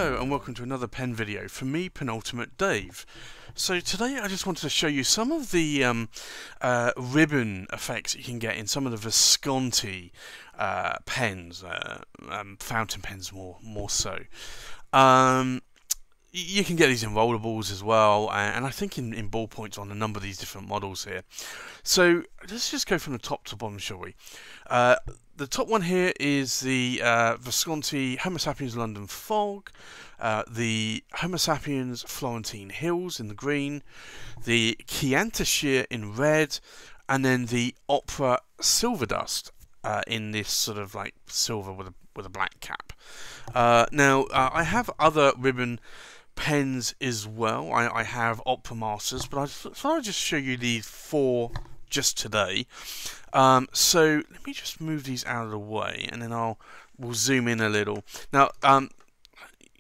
Hello and welcome to another pen video from me, Penultimate Dave. So today I just wanted to show you some of the ribbon effects you can get in some of the Visconti pens, fountain pens more so. You can get these in rollables as well, and I think in ballpoints on a number of these different models here. So let's just go from the top to bottom, shall we? The top one here is the Visconti Homo Sapiens London Fog, the Homo Sapiens Florentine Hills in the green, the Chiantishire in red, and then the Opera Silver Dust in this sort of like silver with a black cap. Now I have other ribbon pens as well. I have Opera Masters, but I thought I'd just show you these four just today. So let me just move these out of the way, and then we'll zoom in a little. Now,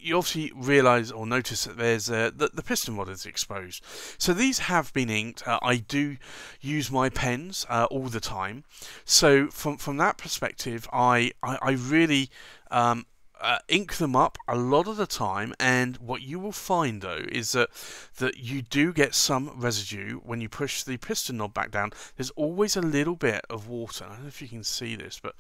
you obviously realise or notice that there's the piston rod is exposed. So these have been inked. I do use my pens all the time. So from that perspective, I really ink them up a lot of the time, and what you will find though is that you do get some residue when you push the piston knob back down. There's always a little bit of water. I don't know if you can see this, but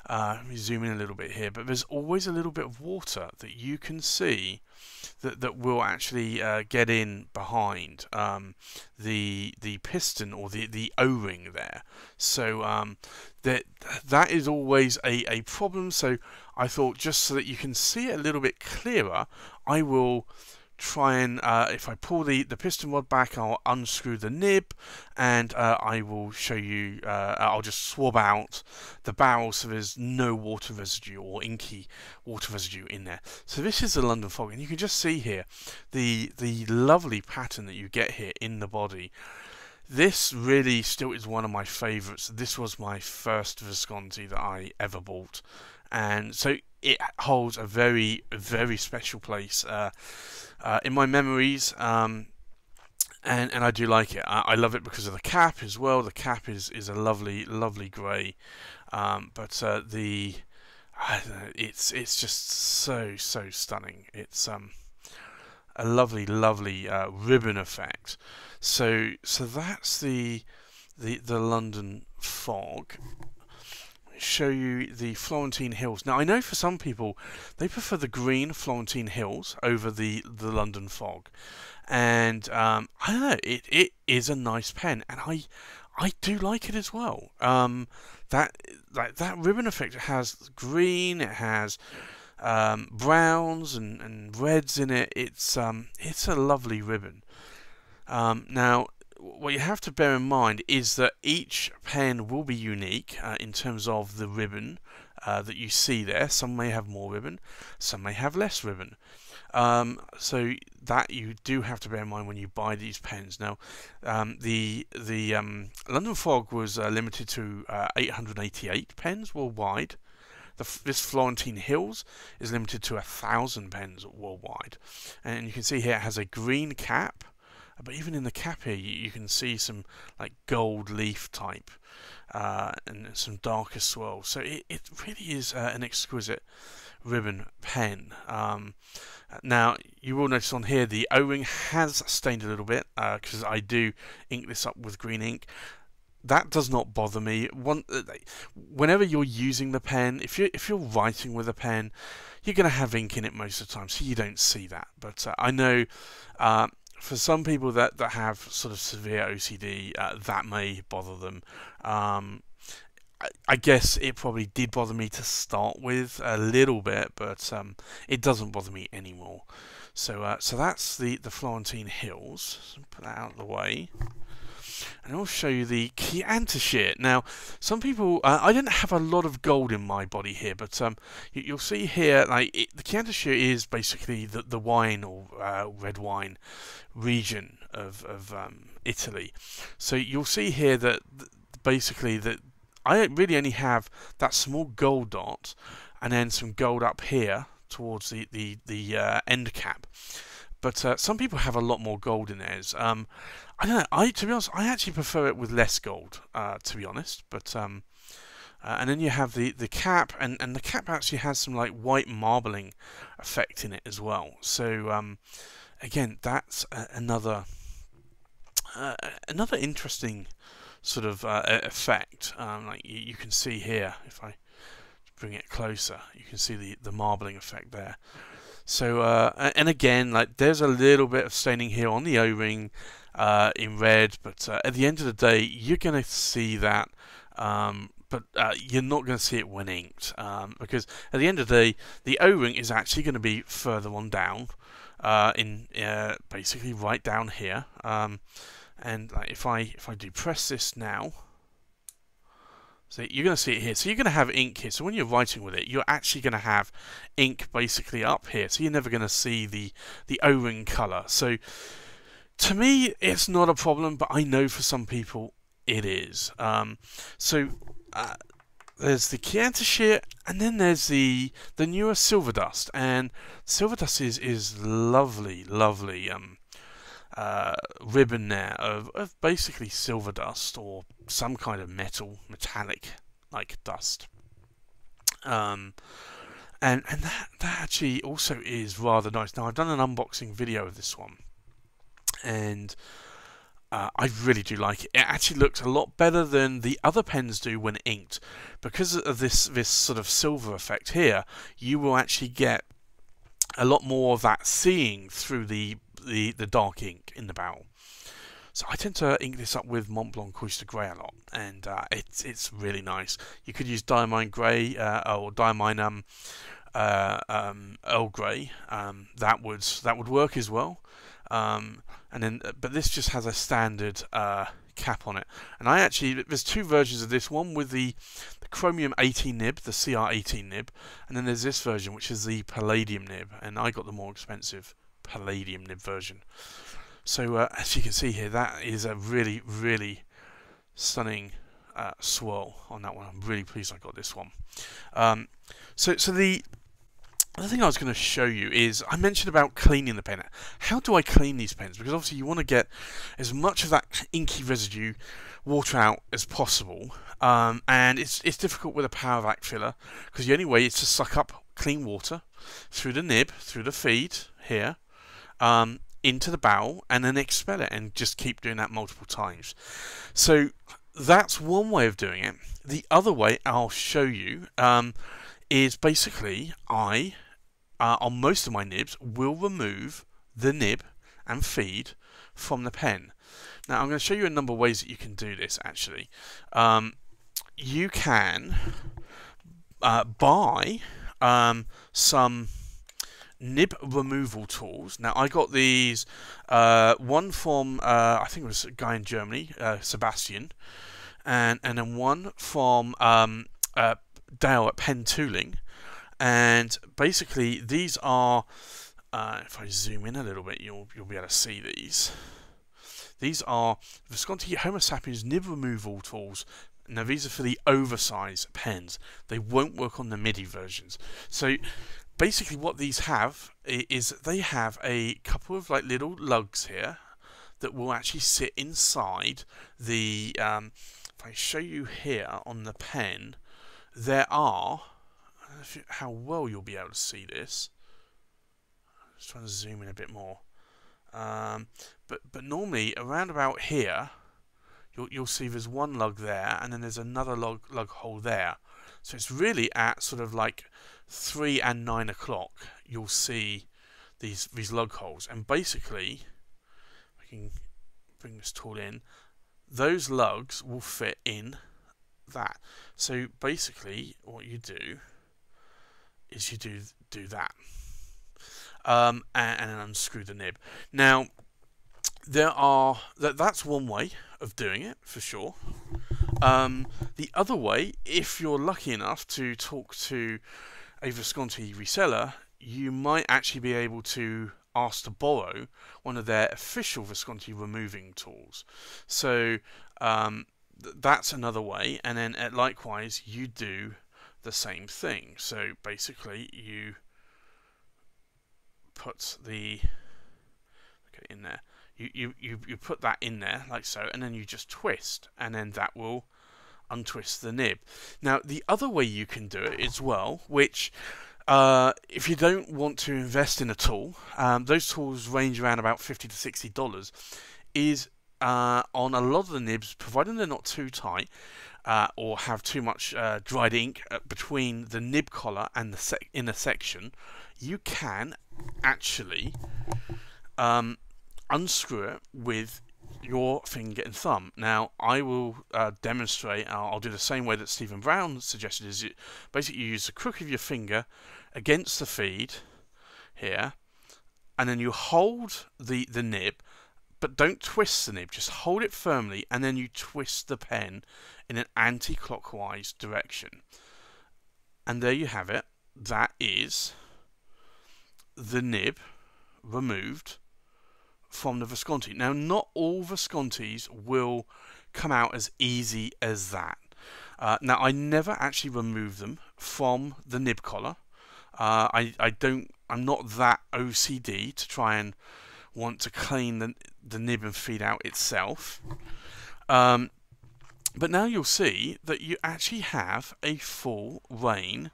let me zoom in a little bit here, but there's always a little bit of water that you can see that will actually get in behind the piston or the O-ring there. So that is always a problem. So I thought, just so that you can see it a little bit clearer, I will try and if I pull the piston rod back, I'll unscrew the nib, and I will show you. I'll just swab out the barrel so there's no water residue or inky water residue in there. So this is the London Fog, and you can just see here the lovely pattern that you get here in the body. This really still is one of my favourites. This was my first Visconti that I ever bought, and so it holds a very, very special place in my memories, and I do like it. I love it because of the cap as well. The cap is a lovely grey, but it's just so stunning. It's a lovely ribbon effect. So that's the London Fog. Show you the Florentine Hills. Now I know for some people they prefer the green Florentine Hills over the London Fog, and I don't know, it is a nice pen, and I do like it as well. That ribbon effect, it has green, it has browns and reds in it. It's a lovely ribbon. Now, what you have to bear in mind is that each pen will be unique in terms of the ribbon that you see there. Some may have more ribbon, some may have less ribbon. So that you do have to bear in mind when you buy these pens. Now, the London Fog was limited to 888 pens worldwide. This Florentine Hills is limited to 1,000 pens worldwide, and you can see here it has a green cap. But even in the cap here, you can see some like gold leaf type and some darker swirls. So it really is an exquisite ribbon pen. Now you will notice on here the O-ring has stained a little bit because I do ink this up with green ink. That does not bother me. Whenever you're using the pen, if you're writing with a pen, you're going to have ink in it most of the time, so you don't see that. But I know for some people that have sort of severe OCD, that may bother them. I guess it probably did bother me to start with a little bit, but it doesn't bother me anymore. So that's the Florentine Hills. So put that out of the way. And I'll show you the Chiantishire. Now, some people, I didn't have a lot of gold in my body here, but you'll see here, like the Chiantishire is basically the wine or red wine region of Italy. So you'll see here that basically that I really only have that small gold dot, and then some gold up here towards the end cap. But some people have a lot more gold in theirs. I don't know. To be honest, I actually prefer it with less gold. To be honest, but And then you have the cap, and the cap actually has some like white marbling effect in it as well. So again, that's another interesting sort of effect. Like you can see here, if I bring it closer, you can see the marbling effect there. So and again, like there's a little bit of staining here on the O-ring in red, but at the end of the day, you're going to see that. But you're not going to see it when inked, because at the end of the day, the O-ring is actually going to be further on down, basically right down here. And like if I do press this now, so you're going to see it here. So you're going to have ink here. So when you're writing with it, you're actually going to have ink basically up here. So you're never going to see the O-ring color. So to me, it's not a problem, but I know for some people it is. There's the Chiantishire, and then there's the newer Silver Dust. And Silver Dust is lovely ribbon there of basically silver dust or some kind of metallic like dust. And that actually also is rather nice. Now I've done an unboxing video of this one, and I really do like it. It actually looks a lot better than the other pens do when inked. Because of this sort of silver effect here, you will actually get a lot more of that seeing through the dark ink in the barrel. So I tend to ink this up with Mont Blanc Oyster Grey a lot, and it's really nice. You could use Diamine Grey or Diamine Earl Grey. That would work as well. And then, but this just has a standard cap on it. And there's two versions of this. One with the Chromium 18 nib, the CR18 nib, and then there's this version which is the Palladium nib. And I got the more expensive Palladium nib version. So as you can see here, that is a really stunning swirl on that one. I'm really pleased I got this one. So the other thing I was going to show you is, I mentioned about cleaning the pen. How do I clean these pens? Because obviously you want to get as much of that inky residue water out as possible, and it's difficult with a power vac filler, because the only way is to suck up clean water through the nib, through the feed here, into the barrel, and then expel it, and just keep doing that multiple times. So that's one way of doing it. The other way I'll show you is basically on most of my nibs, will remove the nib and feed from the pen. Now I'm going to show you a number of ways that you can do this actually. You can buy some nib removal tools. Now I got these, one from I think it was a guy in Germany, Sebastian, and then one from Dale at Pen Tooling. And basically these are, if I zoom in a little bit, you'll be able to see these. These are Visconti Homo Sapiens nib removal tools. Now these are for the oversized pens. They won't work on the MIDI versions. So basically what these have is they have a couple of like little lugs here that will actually sit inside the, if I show you here on the pen, there are, how well you'll be able to see this. Just trying to zoom in a bit more. But normally around about here, you'll see there's one lug there, and then there's another lug hole there. So it's really at sort of like 3 and 9 o'clock. You'll see these lug holes, and basically, I can bring this tool in. Those lugs will fit in that. So basically, what you do is you do that, and then unscrew the nib. Now, that's one way of doing it for sure. The other way, if you're lucky enough to talk to a Visconti reseller, you might actually be able to ask to borrow one of their official Visconti removing tools. So that's another way, and then likewise you do the same thing. So basically you put the in there, you put that in there like so, and then you just twist, and then that will untwist the nib. Now, the other way you can do it as well, which if you don't want to invest in a tool, those tools range around about $50 to $60, is on a lot of the nibs, providing they're not too tight or have too much dried ink between the nib collar and the inner section, you can actually unscrew it with your finger and thumb. Now, I will demonstrate. I'll do the same way that Stephen Brown suggested. Is basically you use the crook of your finger against the feed here, and then you hold the nib, but don't twist the nib. Just hold it firmly, and then you twist the pen in an anti-clockwise direction. And there you have it. That is the nib removed from the Visconti. Now, not all Viscontis will come out as easy as that. Now, I never actually remove them from the nib collar. I'm not that OCD to try and want to clean the nib and feed out itself. But now you'll see that you actually have a full rein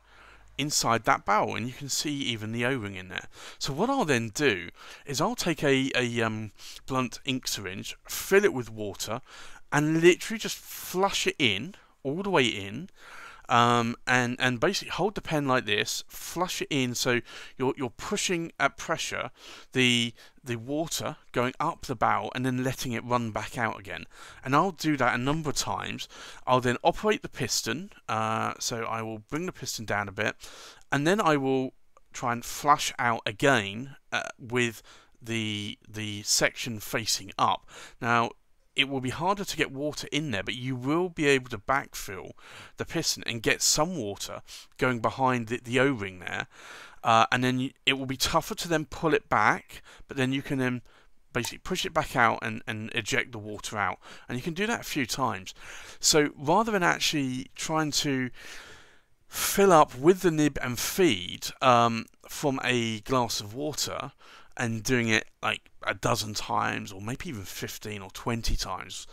inside that barrel, and you can see even the O-ring in there. So what I'll then do is I'll take a blunt ink syringe, fill it with water, and literally just flush it in, all the way in, and basically hold the pen like this, flush it in, so you're pushing at pressure the water going up the barrel and then letting it run back out again. And I'll do that a number of times. I'll then operate the piston, so I will bring the piston down a bit, and then I will try and flush out again with the section facing up. Now, it will be harder to get water in there, but you will be able to backfill the piston and get some water going behind the O-ring there. And then it will be tougher to then pull it back, but then you can then basically push it back out and eject the water out. And you can do that a few times. So rather than actually trying to fill up with the nib and feed from a glass of water, and doing it like a dozen times, or maybe even 15 or 20 times,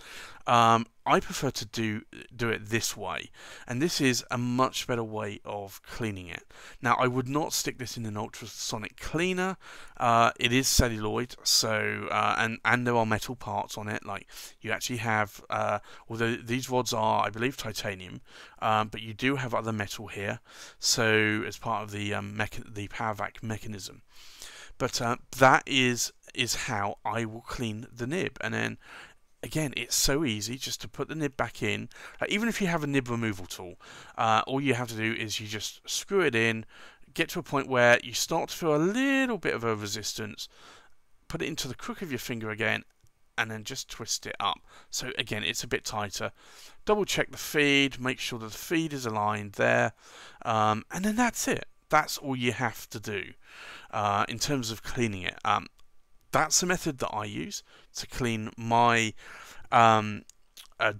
I prefer to do it this way, and this is a much better way of cleaning it. Now, I would not stick this in an ultrasonic cleaner. It is celluloid, so and there are metal parts on it. Like you actually have, although these rods are, I believe, titanium, but you do have other metal here. So as part of the power vac mechanism. But that is how I will clean the nib. And then, again, it's so easy just to put the nib back in. Even if you have a nib removal tool, all you have to do is you just screw it in, get to a point where you start to feel a little bit of a resistance, put it into the crook of your finger again, and then just twist it up. So again, it's a bit tighter. Double check the feed, make sure that the feed is aligned there, and then that's it. That's all you have to do in terms of cleaning it. That's the method that I use to clean my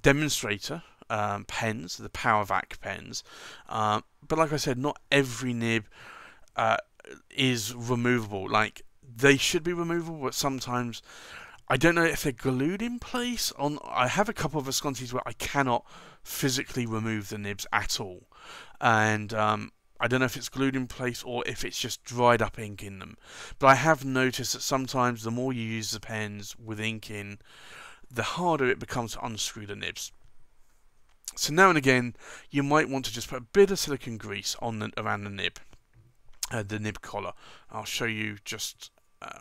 demonstrator pens, the power vac pens. But like I said, not every nib is removable. Like, they should be removable, but sometimes I don't know if they're glued in place. I have a couple of Viscontis where I cannot physically remove the nibs at all, and I don't know if it's glued in place or if it's just dried up ink in them. But I have noticed that sometimes the more you use the pens with ink in, the harder it becomes to unscrew the nibs. So now and again, you might want to just put a bit of silicone grease on around the nib collar. I'll show you just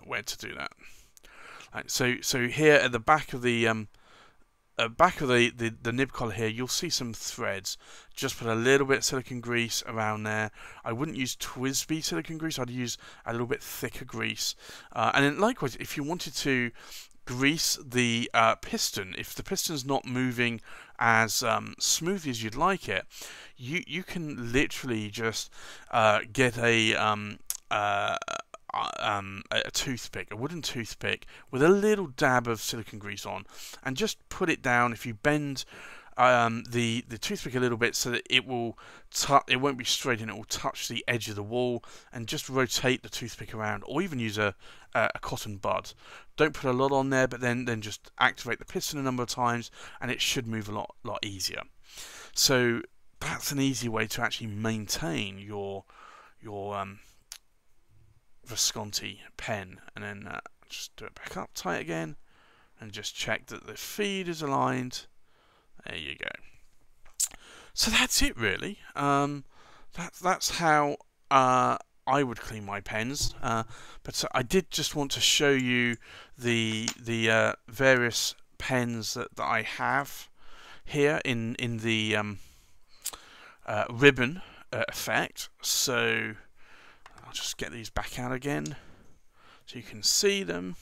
where to do that. Right, so here at the back of the nib collar here, you'll see some threads. Just put a little bit of silicone grease around there. I wouldn't use TWSBI silicone grease. I'd use a little bit thicker grease. And then likewise, if you wanted to grease the piston, if the piston's not moving as smoothly as you'd like it, you can literally just get a toothpick, a wooden toothpick with a little dab of silicone grease on, and just put it down. If you bend the toothpick a little bit so that it won't be straight and it will touch the edge of the wall, and just rotate the toothpick around, or even use a cotton bud. Don't put a lot on there, but then just activate the piston a number of times and it should move a lot easier. So that's an easy way to actually maintain your Visconti pen. And then just do it back up tight again and just check that the feed is aligned. There you go. So that's it really. That's how I would clean my pens. But I did just want to show you the various pens that I have here in the ribbon effect. So I'll just get these back out again so you can see them.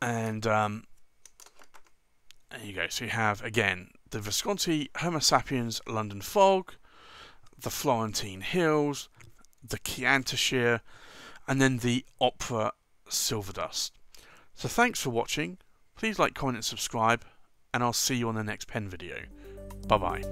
And there you go. So you have again the Visconti Homo Sapiens London Fog, the Florentine Hills, the Chiantishire, and then the Opera Silver Dust. So thanks for watching. Please like, comment and subscribe, and I'll see you on the next pen video. Bye bye.